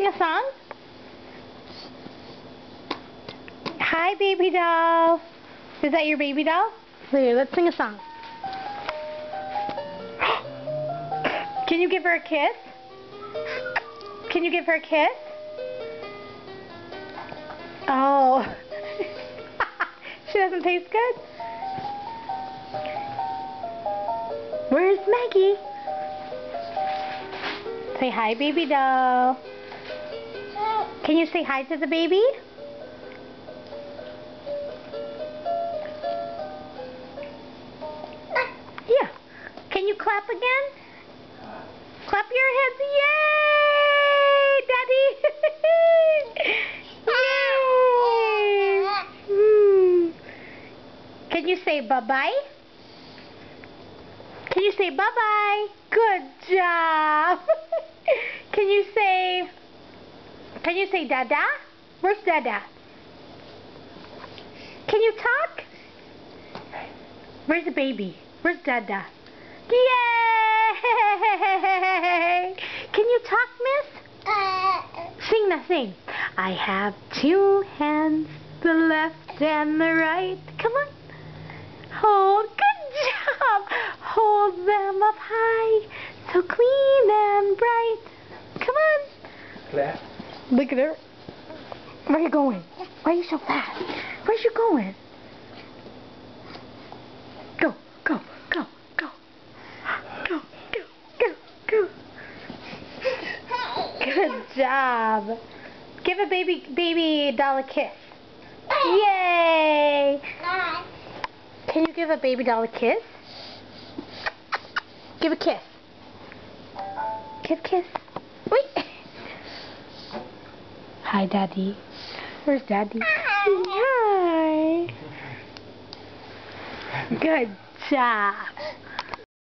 sing a song? Hi, baby doll. Is that your baby doll? Here, let's sing a song. Can you give her a kiss? Can you give her a kiss? Oh. She doesn't taste good? Where's Maggie? Say hi, baby doll. Can you say hi to the baby? Yeah. Can you clap again? Clap your hands. Yay, Daddy! Yay! Can you say bye-bye? Can you say bye-bye? Good job! Can you say Dada? Where's Dada? Can you talk? Where's the baby? Where's Dada? Yay! Can you talk, miss? Sing that, sing. I have two hands, the left and the right. Come on. Hold. Good job. Hold them up high, so clean and bright. Come on. Clap. Look at her. Where are you going? Why are you so fast? Where's you going? Go, go, go, go. Go, go, go, go. Good job. Give a baby doll a kiss. Yay! Can you give a baby doll a kiss? Give a kiss. Give a kiss. Wait. Hi, Daddy. Where's Daddy? Hi. Good job.